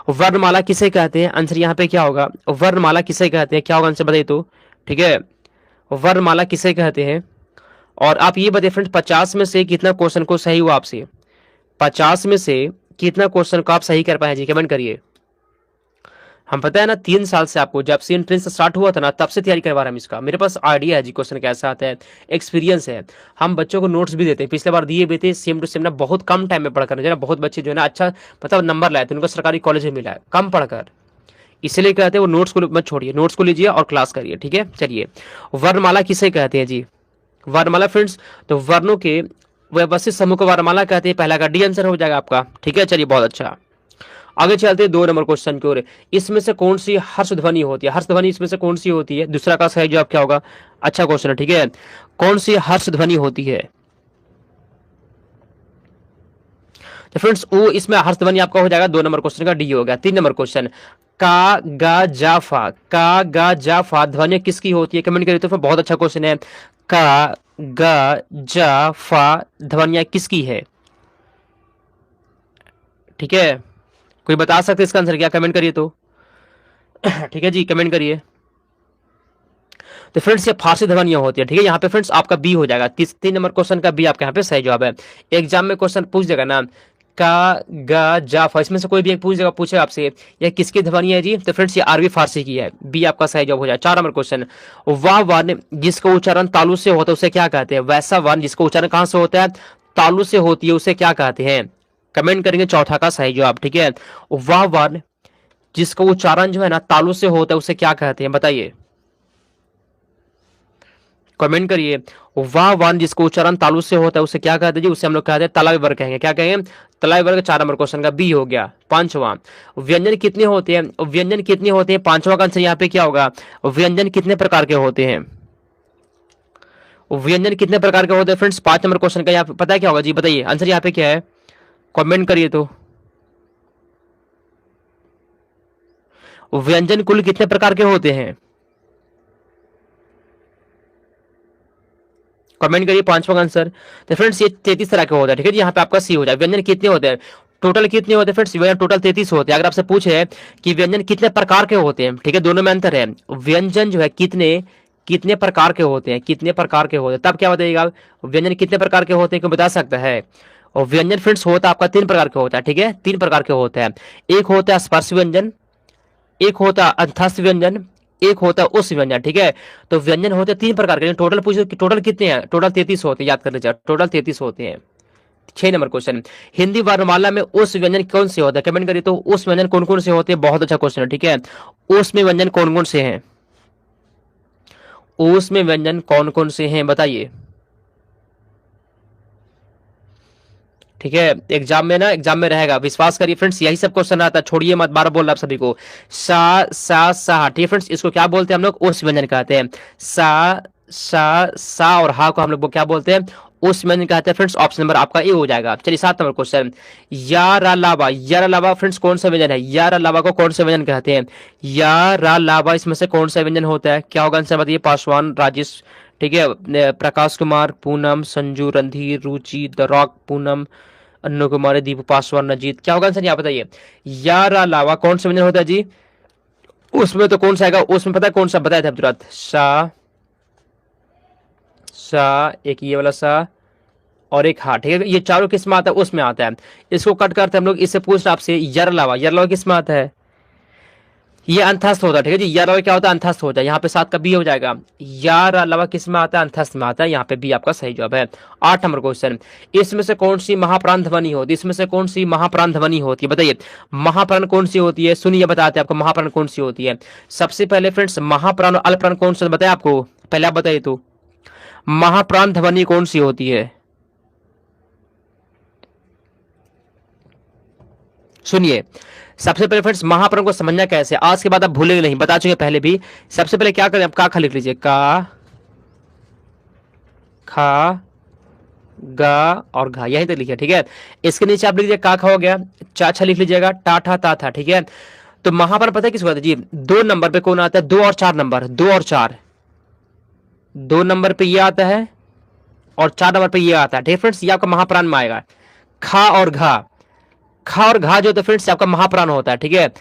वर्णमाला किसे कहते हैं? आंसर यहाँ पे क्या होगा? वर्णमाला किसे कहते हैं? क्या होगा आंसर बताइए तो। ठीक है, वर्णमाला किसे कहते हैं? और आप ये बताइए फ्रेंड्स, 50 में से कितना क्वेश्चन को सही हुआ आपसे? 50 में से कितना क्वेश्चन को आप सही कर पाए जी? कमेंट करिए। हम पता है ना, 3 साल से आपको जब से एंट्रेंस स्टार्ट हुआ था ना, तब से तैयारी करवा रहा हूँ इसका। मेरे पास आइडिया है जी क्वेश्चन कैसा आता है, एक्सपीरियंस है। हम बच्चों को नोट्स भी देते हैं, पिछले बार दिए भी थे सेम टू सेम ना, बहुत कम टाइम में पढ़कर जो है ना, बहुत बच्चे जो है ना अच्छा मतलब नंबर लाए थे, उनको सरकारी कॉलेज में मिला है कम पढ़कर। इसलिए कहते हैं वो नोट्स को मत छोड़िए, नोट्स को लीजिए और क्लास करिए। ठीक है, चलिए, वर्णमाला किसे कहते हैं जी? वर्णमाला फ्रेंड्स, तो वर्णों के व्यवस्थित समूह को वर्णमाला कहते हैं। पहला का डी आंसर हो जाएगा आपका। ठीक है, चलिए, बहुत अच्छा। आगे चलते हैं 2 नंबर क्वेश्चन की ओर। इसमें से कौन सी हर्ष ध्वनि होती है? हर्ष ध्वनि इसमें से कौन सी होती है? दूसरा का सही जवाब क्या होगा? अच्छा क्वेश्चन है। ठीक है, कौन सी हर्ष ध्वनि होती है? तो फ्रेंड्स वो इसमें हर्ष ध्वनि आपका हो जाएगा 2 नंबर क्वेश्चन का डी हो गया। 3 नंबर क्वेश्चन, का गा जा फा, का गा जा फा ध्वनि किसकी होती है? कमेंट करिए तो। बहुत अच्छा क्वेश्चन है। का गा जा फा ध्वनिया किसकी है? ठीक है, कोई बता सकते इसका आंसर क्या? कमेंट करिए तो। ठीक है जी, कमेंट करिए। तो फ्रेंड्स ये फारसी ध्वनियां होती है। ठीक है, यहाँ पे फ्रेंड्स आपका बी हो जाएगा। 3 नंबर क्वेश्चन का बी आपका यहाँ पे सही जवाब है। एग्जाम में क्वेश्चन पूछ देगा ना, का गा जाफा, इसमें से कोई भी एक पूछ देगा, पूछेगा आपसे ये किसकी ध्वनि है जी? तो फ्रेंड्स ये अरबी फारसी की है। बी आपका सही जवाब हो जाए। 4 नंबर क्वेश्चन, वह वर्ण जिसका उच्चारण तालु से होता है उसे क्या कहते हैं? वैसा वर्ण जिसका उच्चारण कहां से होता है? तालु से होती है, उसे क्या कहते हैं? कमेंट करेंगे चौथा का सही जवाब। ठीक है, वह वर्ण जिसका उच्चारण जो है ना तालु से होता है उसे क्या कहते हैं? बताइए, कमेंट करिए। वह वर्ण जिसको उच्चारण तालु से होता है उसे क्या कहते हैं जी? उसे हम लोग कहते हैं तलावी वर्ग कहेंगे। क्या कहेंगे? तलावी वर्ग। 4 नंबर क्वेश्चन का बी हो गया। 5वां, व्यंजन कितने होते हैं? व्यंजन कितने होते हैं? 5वां का आंसर यहाँ पे क्या होगा? व्यंजन कितने प्रकार के होते हैं? व्यंजन कितने प्रकार के होते हैं फ्रेंड्स? 5 नंबर क्वेश्चन का यहाँ पे पता है क्या होगा जी? बताइए आंसर यहाँ पे क्या है? कमेंट करिए तो। व्यंजन कुल कितने प्रकार के होते हैं? कमेंट करिए 5वां का आंसर। तो फ्रेंड्स ये 33 तरह के होता है। ठीक है जी, यहाँ पे आपका सी हो जाए। व्यंजन कितने होते हैं? टोटल कितने होते हैं फ्रेंड्स? व्यंजन टोटल 33 होते हैं। अगर आपसे पूछे कि व्यंजन कितने प्रकार के होते हैं, ठीक है, दोनों में अंतर है। व्यंजन जो है कितने कितने प्रकार के होते हैं, कितने प्रकार के होते हैं, तब क्या बताइएगा? व्यंजन कितने प्रकार के होते हैं, क्यों बता सकता है? और व्यंजन फ्रेंड्स होता है आपका 3 प्रकार के होता है। ठीक है, 3 प्रकार के होते हैं। एक होता है स्पर्श व्यंजन, एक होता है अंतस्थ व्यंजन, एक होता है उस व्यंजन। ठीक है, तो व्यंजन होते हैं 3 प्रकार के। टोटल पूछो कि टोटल कितने हैं? टोटल 33 होते हैं, याद कर लीजिए, टोटल 33 होते हैं। 6 नंबर क्वेश्चन, हिंदी वर्णमाला में उस व्यंजन कौन से होते हैं? कमेंट करिए तो। उस व्यंजन कौन कौन से होते हैं? बहुत अच्छा क्वेश्चन है। ठीक है, उस में व्यंजन कौन कौन से हैं? उस में व्यंजन कौन कौन से हैं बताइए। ठीक है, एग्जाम में रहेगा, विश्वास करिए फ्रेंड्स, यही सब क्वेश्चन आता है। छोड़िए मत, बार बोल रहा आप सभी को। सा। ठीक है फ्रेंड्स, इसको क्या बोलते हैं हम लोग? उस व्यंजन कहते हैं। सा और हा को हम लोग क्या बोलते हैं? उस व्यंजन कहते हैं फ्रेंड्स। ऑप्शन नंबर आपका ए हो जाएगा। चलिए 7 नंबर क्वेश्चन, यार अलावा फ्रेंड्स कौन सा व्यंजन है? यार अलावा को कौन सा व्यंजन कहते हैं? यार अलावा इसमें से कौन सा व्यंजन होता है? क्या होगा आंसर बताइए? पासवान, राजेश, ठीक है, प्रकाश कुमार, पूनम, संजू, रणधीर, रुचि, द रॉक, पूनम, अन्नू कुमार, दीपू पासवान, अजीत। क्या होगा आंसर यहाँ बताइए? यार अलावा कौन सा व्यंजन होता है जी? उसमें तो कौन सा आएगा? उसमें पता है कौन सा? बताया था तुरंत। सा, एक ये वाला सा और एक हा। ठीक है, ये चारों किस में आता है? उसमें आता है। इसको कट करते हम लोग, इससे पूछना आपसे, यार अलावा किस में आता है? ये अंतस्थ होता है। ठीक है जी, यार अलावा क्या होता है? अंतस्थ होता है। यहाँ पे 7 का बी हो जाएगा। यार अलावा किस में आता है? अंतस्थ में आता है। यहाँ पे बी आपका सही जवाब है। 8 नंबर क्वेश्चन, इसमें से कौन सी महाप्राण ध्वनि होती है? इसमें से कौन सी महाप्राण ध्वनि होती है? बताइए, महाप्राण कौन सी होती है? सुनिए, बताते हैं आपको महाप्राण कौन सी होती है। सबसे पहले फ्रेंड्स, महाप्राण और अल्पप्राण कौन सा बताया आपको? पहले आप बताइए तो, महाप्राण ध्वनि कौन सी होती है? सुनिए, सबसे पहले फ्रेंड्स महाप्राण को समझना कैसे, आज के बाद आप भूलेंगे नहीं, बता चुके पहले भी। सबसे पहले क्या करें, आप का खा लिख लीजिए, का, खा, गा और घा, यहीं तक लिखिए। ठीक है, इसके नीचे आप लिख लीजिए का खा हो गया, चा छा लिख लीजिएगा, टा ठा ता था। ठीक है, तो महाप्राण पता है किसको कहते हैं जी? 2 नंबर पे कौन आता है? 2 और 4 नंबर, 2 और 4, 2 नंबर पे ये आता है और 4 नंबर पे ये आता है। ठीक है फ्रेंड्स, ये आपका महाप्राण में आएगा। खा और घा, खा और घा जो होता है फ्रेंड्स आपका महाप्राण होता है, ठीक है।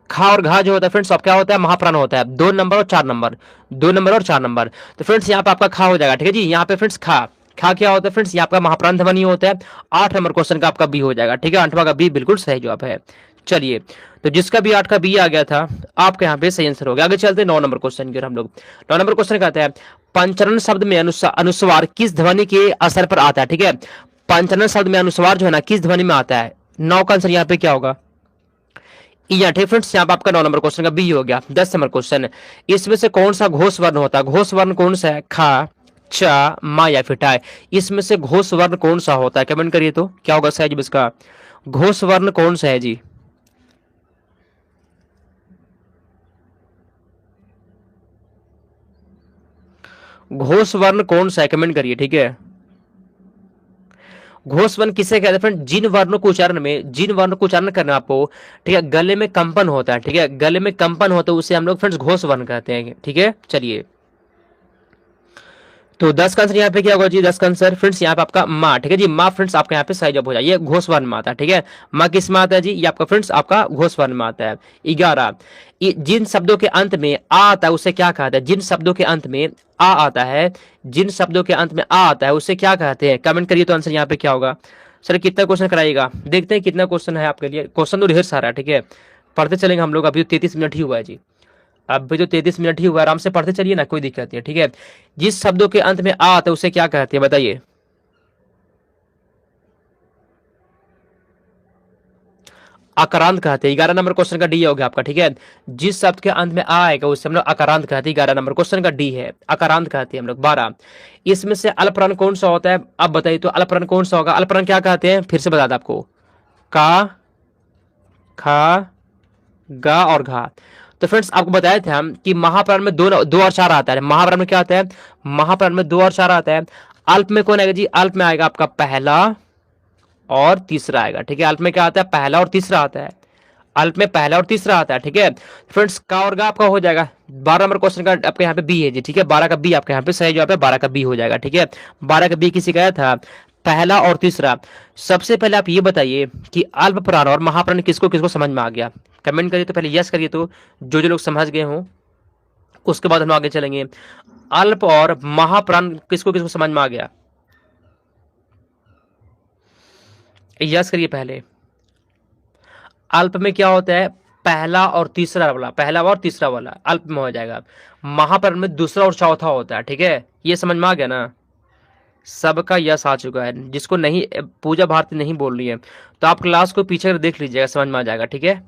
खा और घा जो होता है फ्रेंड्स अब क्या होता है, महाप्राण होता है। 2 नंबर और 4 नंबर, 2 नंबर और 4 नंबर। तो फ्रेंड्स यहाँ पे आपका खा हो जाएगा, ठीक है जी। यहाँ पे फ्रेंड्स खा, खा क्या होता है फ्रेंड्स, यहाँ आपका महाप्राण ध्वनि होता है। 8 नंबर क्वेश्चन का आपका बी हो जाएगा, ठीक है। 8वां का बी बिल्कुल सही जवाब है। चलिए, तो जिसका भी 8 का बी आ गया था आपके यहाँ पे सही आंसर हो गया। आगे चलते हैं 9 नंबर क्वेश्चन की ओर हम लोग। 9 नंबर क्वेश्चन कहता है पंचरण शब्द में अनुस्वार किस ध्वनि के असर पर आता है, ठीक है। पंचरण शब्द में अनुस्वार जो है ना किस ध्वनि में आता है। 9 का आंसर यहाँ पे क्या होगा, या ठीक फ्रेंड्स यहाँ पे आपका 9 नंबर क्वेश्चन का बी हो गया। 10 नंबर क्वेश्चन, इसमें से कौन सा घोष वर्ण होता है। घोष वर्ण कौन सा है, खा, चा, मा या फिर टाय। इसमें से घोष वर्ण कौन सा होता है, कमेंट करिए तो क्या होगा सही इसका। घोष वर्ण कौन सा है जी, घोष वर्ण कौन सा है, कमेंट करिए, ठीक है। घोष वर्ण किसे कहते हैं फ्रेंड, जिन वर्णों को उच्चारण में, जिन वर्णों को उच्चारण करना आपको, ठीक है, गले में कंपन होता है, ठीक है, गले में कंपन होता है उसे हम लोग फ्रेंड्स घोष वर्ण कहते हैं, ठीक है। चलिए, तो 10 का आंसर यहाँ पे क्या होगा जी, 10 का आंसर फ्रेंड्स यहाँ पे आपका माँ, ठीक है जी। माँ फ्रेंड्स आपका यहाँ पे सही जवाब हो जाए, ये घोष वर्ण में आता है, ठीक है। माँ किस में आता है जी, ये आपका फ्रेंड्स आपका घोष वर्ण में आता है। 11, जिन शब्दों के अंत में आ आता है उसे क्या कहते हैं। जिन शब्दों के अंत में आ आता है, जिन शब्दों के अंत में आ आता है उसे क्या कहते हैं, कमेंट करिए तो आंसर यहाँ पे क्या होगा। सर कितना क्वेश्चन कराइएगा, देखते हैं कितना क्वेश्चन है आपके लिए। क्वेश्चन तो ढेर सारा है, ठीक है, पढ़ते चलेंगे हम लोग। अभी 33 मिनट ही हुआ है जी, अब भी जो 33 मिनट ही हुआ, आराम से पढ़ते चलिए ना, कोई दिक्कत नहीं है, ठीक है। जिस शब्दों के अंत में आ आता है उसे क्या कहते हैं बताइए। अकारांत कहते हैं। 11 नंबर क्वेश्चन का डी हो गया आपका, ठीक है। जिस शब्द के अंत में आ आएगा उसे हम लोग अकारांत कहते हैं। 11 नंबर क्वेश्चन का डी है, अकारांत कहते हैं हम लोग। 12, इसमें से अल्पप्राण कौन सा होता है, अब बताइए तो अल्पप्राण कौन सा होगा। अल्पप्राण क्या कहते हैं, फिर से बता दें आपको, का, खा, गा और घा। तो फ्रेंड्स आपको बताए थे हम कि महाप्राण में 2 और 4 आता है। महाप्राण में क्या आता है, महाप्राण में 2 और 4 आता है। अल्प में कौन आएगा जी, अल्प में आएगा आपका पहला और तीसरा आएगा, ठीक है। अल्प में क्या आता है, पहला और तीसरा आता है। अल्प में पहला और तीसरा आता है, ठीक है। फ्रेंड्स का और गा आपका हो जाएगा। 12 नंबर क्वेश्चन का आपके यहाँ पे बी है जी, ठीक है। 12 का बी आपके यहाँ पे सही जवाब है, 12 का बी हो जाएगा, ठीक है। 12 का बी किसी का था, पहला और तीसरा। सबसे पहले आप ये बताइए कि अल्प प्राण और महाप्राण किसको किसको समझ में आ गया, कमेंट करिए तो पहले यस करिए तो जो लोग समझ गए हों, उसके बाद हम आगे चलेंगे। अल्प और महाप्राण किसको किसको समझ में आ गया, यस करिए पहले। अल्प में क्या होता है, पहला और तीसरा वाला, पहला और तीसरा वाला अल्प में हो जाएगा। महाप्राण में दूसरा और चौथा होता है, ठीक है। ये समझ में आ गया ना, सबका यस आ चुका है। जिसको नहीं, पूजा भारती नहीं बोल रही है तो आप क्लास को पीछे कर देख लीजिएगा, समझ में आ जाएगा, ठीक है।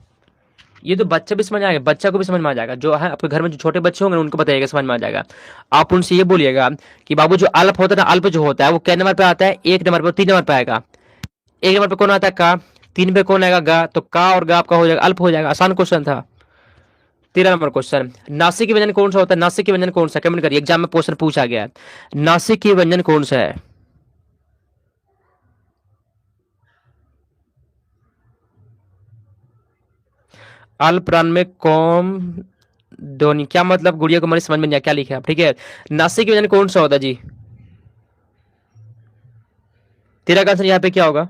ये तो बच्चा भी समझ आएगा, बच्चा को भी समझ में आ जाएगा। जो है आपके घर में जो छोटे बच्चे होंगे उनको बताइएगा, समझ में आ जाएगा। आप उनसे ये बोलिएगा कि बाबू जो अल्प होता है ना, अल्प जो होता है वो कै नंबर पे आता है, 1 नंबर पे, 3 नंबर पे आएगा। 1 नंबर पे कौन आता है, का। 3 पे कौन आएगा, गा। तो का और गा आपका हो जाएगा, अल्प हो जाएगा। आसान क्वेश्चन था। 13 नंबर क्वेश्चन, नासिक व्यंजन कौन सा होता है, नासिक व्यंजन कौन सा, कमेंट करिए। एग्जाम में क्वेश्चन पूछा गया है, नासिक व्यंजन कौन सा है। अल्पप्राण में कौम ध्वनि, क्या मतलब गुड़िया कुमारी समझ में नहीं आया क्या लिखे आप, ठीक है। नासिक व्यंजन कौन सा होता है जी, 13 का आंसर यहाँ पे क्या होगा,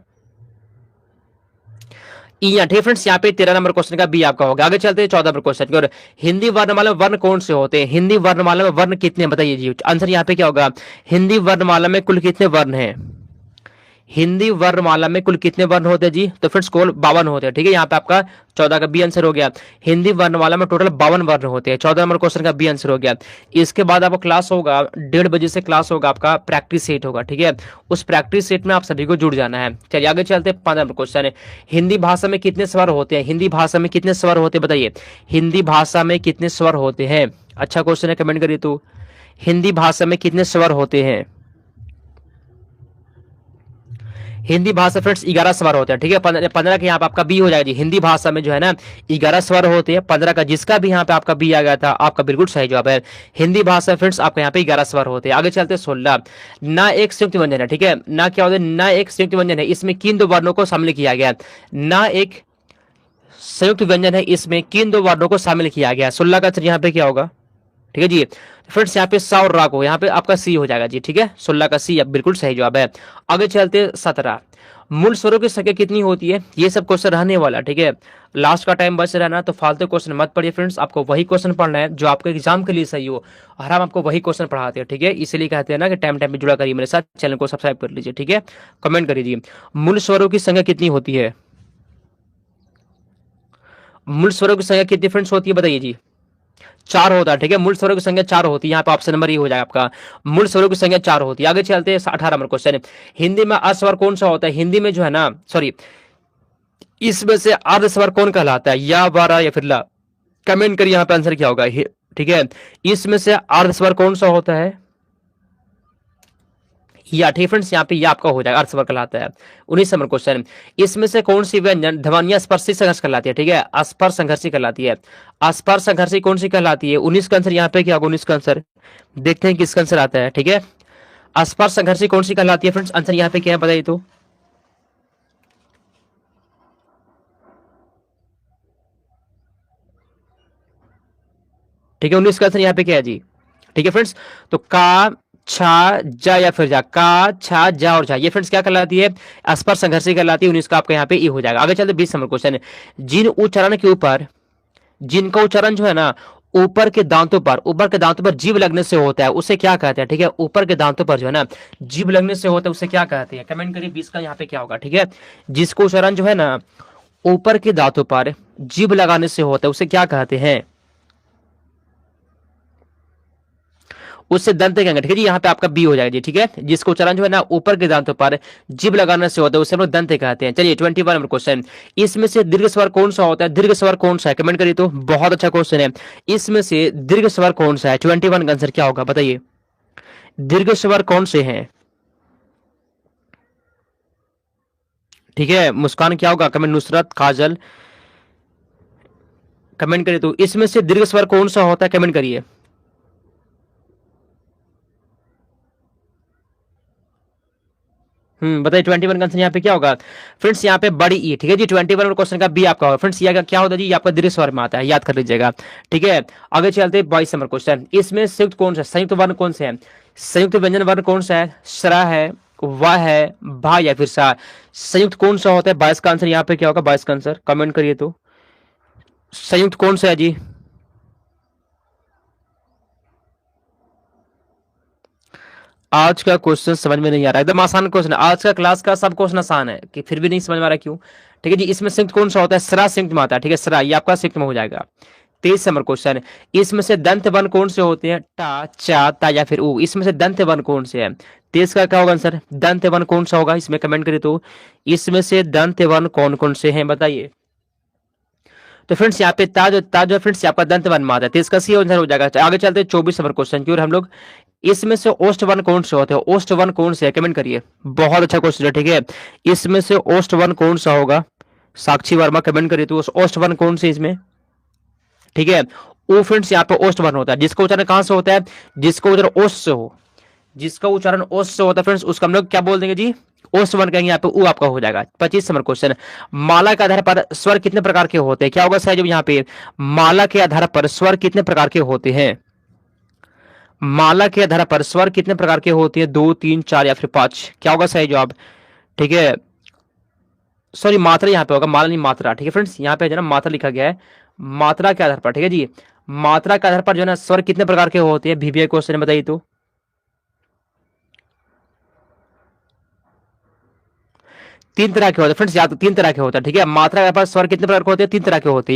ई। ठीक फ्रेंड्स, यहाँ पे 13 नंबर क्वेश्चन का बी आपका होगा। आगे चलते हैं 14 नंबर क्वेश्चन की ओर। हिंदी वर्णमाला में वर्ण कौन से होते हैं, हिंदी वर्णमाला में वर्ण कितने बताइए जी। आंसर यहाँ पे क्या होगा, हिंदी वर्णमाला में कुल कितने वर्ण हैं। हिंदी वर्णमाला में कुल कितने वर्ण होते हैं जी, तो फ्रेंड्स कुल 52 होते हैं, ठीक है। यहाँ पे आपका 14 का बी आंसर हो गया। हिंदी वर्णमाला में टोटल 52 वर्ण होते हैं। 14 नंबर क्वेश्चन का बी आंसर हो गया। इसके बाद आपको क्लास होगा 1:30 बजे से, क्लास होगा आपका प्रैक्टिस सेट होगा, ठीक है। उस प्रैक्टिस सेट में आप सभी को जुड़ जाना है। चलिए आगे चलते हैं। 15 नंबर क्वेश्चन है, हिंदी भाषा में कितने स्वर होते हैं, हिंदी भाषा में कितने स्वर होते हैं बताइए। हिंदी भाषा में कितने स्वर होते हैं, अच्छा क्वेश्चन है, कमेंट करिए तो। हिंदी भाषा में कितने स्वर होते हैं। हिंदी भाषा फ्रेंड्स 11 स्वर होते हैं, ठीक है। 15 के यहाँ पे आपका बी हो जाएगा जी। हिंदी भाषा में जो है ना 11 स्वर होते हैं। 15 का जिसका भी यहाँ पे आपका बी आ गया था आपका बिल्कुल सही जवाब है। हिंदी भाषा फ्रेंड्स आपका यहाँ पे 11 स्वर होते हैं। आगे चलते हैं 16, ना एक संयुक्त व्यंजन है, ठीक है। ना क्या होता है, ना एक संयुक्त व्यंजन है, इसमें किन 2 वर्णों को शामिल किया गया। ना एक संयुक्त व्यंजन है, इसमें किन 2 वर्णों को शामिल किया गया। 16 का आंसर यहाँ पे क्या होगा, ठीक है जी। फ्रेंड्स यहाँ पे सा और रा को यहाँ पे आपका सी हो जाएगा जी, ठीक है, 16 का सी बिल्कुल सही जवाब है। आगे चलते 17, मूल स्वरों की संख्या कितनी होती है, ये सब क्वेश्चन रहने वाला, ठीक है। लास्ट का टाइम बच रहना, तो फालतू क्वेश्चन मत पढ़िए फ्रेंड्स, आपको वही क्वेश्चन पढ़ना है जो आपके एग्जाम के लिए सही हो, और हम आपको वही क्वेश्चन पढ़ाते हैं, ठीक है। इसलिए कहते हैं ना कि टाइम टाइम पे जुड़ा करिए मेरे साथ, चैनल को सब्सक्राइब कर लीजिए, ठीक है। कमेंट करिए, मूल स्वरों की संख्या कितनी होती है, मूल स्वरों की संख्या कितनी फ्रेंड्स होती है, बताइए जी। 4 होता है, ठीक है, मूल स्वरों की संख्या 4 होती है, यहाँ पे ऑप्शन नंबर ये हो जाएगा आपका, मूल स्वरों की संख्या 4 होती है। आगे चलते हैं 18 नंबर क्वेश्चन, हिंदी में अस्वर कौन सा होता है, हिंदी में जो है ना, सॉरी, इसमें से अर्ध स्वर कौन कहलाता है, या बारा या फिर ला, कमेंट करिए यहाँ पे आंसर क्या होगा, ठीक है। इसमें से अर्ध स्वर कौन सा होता है, या, ठीक फ्रेंड्स, यहाँ पे ये आपका हो जाएगा, अर्ध स्वर कहलाता है। 19 नंबर क्वेश्चन, इसमें से कौन सी व्यंजन ध्वनिया स्पर्शी संघर्ष कहलाती है, ठीक है, अस्पर संघर्षी कहलाती है, अस्पर संघर्षी कौन सी कहलाती है। 19 का आंसर यहाँ पे क्या होगा, 19 का आंसर देखते हैं किसका आंसर आता है, ठीक है। अस्पर संघर्षी कौन सी कहलाती है फ्रेंड्स, आंसर यहाँ पे क्या है बताइए तो। ठीक है, 19 का आंसर यहाँ पे क्या है जी, ठीक है फ्रेंड्स। तो का, छा, जा या फिर जा, का, छा, जा और जा, ये फ्रेंड्स क्या कहलाती है, अस्पर संघर्षी कहलाती है। 19 का आपका यहाँ पे ये हो जाएगा। आगे चलते 20 नंबर क्वेश्चन, जिन उच्चारण के ऊपर, जिनका उच्चारण जो है ना ऊपर के दांतों पर, ऊपर के दांतों पर जीभ लगने से होता है, उसे क्या कहते हैं, ठीक है, ऊपर के दांतों पर जो है ना जीभ लगने से होता है, उसे क्या कहते हैं, कमेंट करिए 20 का यहाँ पे क्या होगा, ठीक है। जिसको उच्चारण जो है ना ऊपर के दांतों पर जीभ लगाने से होता है, उसे क्या कहते हैं, उससे दंत कहेंगे, ठीक है जी। यहाँ पे आपका बी हो जाएगा जी, ठीक है। जिसको उच्चारण जो है ना ऊपर के दांतों पर जीभ लगाने से होता है, उसे हम लोग दंत कहते हैं। चलिए 21 नंबर क्वेश्चन, इसमें से दीर्घ स्वर कौन सा होता है, दीर्घ स्वर कौन सा है, कमेंट करिए तो, बहुत अच्छा क्वेश्चन है। इसमें से दीर्घ स्वर कौन सा है, 21 का आंसर क्या होगा बताइए, दीर्घ स्वर कौन से हैं, ठीक है। मुस्कान क्या होगा, कमेंट, नुसरत, काजल, कमेंट करिए तो, इसमें से दीर्घ स्वर कौन सा होता है, कमेंट करिए। बताइए 21 का आंसर यहाँ पे क्या होगा फ्रेंड्स, यहाँ पे बड़ी ई, ठीक है जी। 21 क्वेश्चन का बी आपका होगा फ्रेंड्स, ये क्या होता है जी, आपका दीर्घ स्वर में आता है, याद कर लीजिएगा, ठीक है। आगे चलते 22 नंबर क्वेश्चन, इसमें संयुक्त कौन सा, संयुक्त वर्ण कौन से है, संयुक्त व्यंजन वर्ण कौन सा है, सरा है, वाह है, भा या फिर सा, संयुक्त कौन सा होता है। 22 का आंसर यहाँ पे क्या होगा, 22 का आंसर कमेंट करिए तो, संयुक्त कौन सा है जी। आज का क्वेश्चन समझ में नहीं आ रहा, एकदम आसान क्वेश्चन है, आज का क्लास का सब क्वेश्चन आसान है, कि फिर भी नहीं समझ में आ रहा क्यों, ठीक है जी। इसमें संयुक्त कौन सा होता है, सरा संयुक्त में आता है, ठीक है, सरा, ये आपका संयुक्त में हो जाएगा। 23 नंबर क्वेश्चन, इसमें से दंत वर्ण कौन से होते हैं, टा, चा, ता या फिर ऊ, इसमें से दंत वर्ण कौन से है। 23 का क्या होगा आंसर, दंत वर्ण कौन सा होगा, इसमें कमेंट करिए तो, इसमें से दंत वर्ण कौन कौन से हैं बताइए। तो फ्रेंड्स यहाँ पे ताज जो फ्रेंड्स आपका दंत वर्ण में आता है, तो इसका सी आंसर हो जाएगा। आगे चलते हैं 24 नंबर क्वेश्चन की ओर हम लोग, इसमें से ओष्ठ वर्ण कौन से होते हैं, ओष्ठ वर्ण कौन से है, कमेंट करिए, बहुत अच्छा क्वेश्चन है, ठीक है। इसमें से ओष्ठ वर्ण कौन सा होगा, साक्षी वर्मा कमेंट करिए तो, ओष्ठ वर्ण कौन से इसमें, ठीक है। ओ फ्रेंड्स यहाँ पे ओष्ठ वर्ण होता है, जिसका उच्चारण कहां से होता है, जिसका उच्चारण ओष्ठ से हो, जिसका उच्चारण ओष्ठ से होता है फ्रेंड्स, उसका हम लोग क्या बोल देंगे जी, ओष्ठ वर्ण कहेंगे, यहाँ पे ऊ आपका हो जाएगा। 25 नंबर क्वेश्चन, माला के आधार पर स्वर कितने प्रकार के होते हैं, क्या होगा सर, जब यहाँ पे माला के आधार पर स्वर कितने प्रकार के होते हैं, माला के आधार पर स्वर कितने प्रकार के होते हैं, 2, 3, 4 या फिर 5, क्या होगा सही जवाब, ठीक है। सॉरी, मात्रा यहाँ पे होगा, माला नहीं मात्रा, ठीक है फ्रेंड्स, यहाँ पे जो है ना मात्रा लिखा गया है, मात्रा के आधार पर, ठीक है जी। मात्रा के आधार पर जो है ना स्वर कितने प्रकार के होते हैं, VBA क्वेश्चन बताइए तो। तीन तरह के होते हैं फ्रेंड्स, याद, तीन तरह के होते हैं, ठीक है। मात्रा के आधार पर स्वर कितने प्रकार के होते हैं, तीन तरह के होते हैं।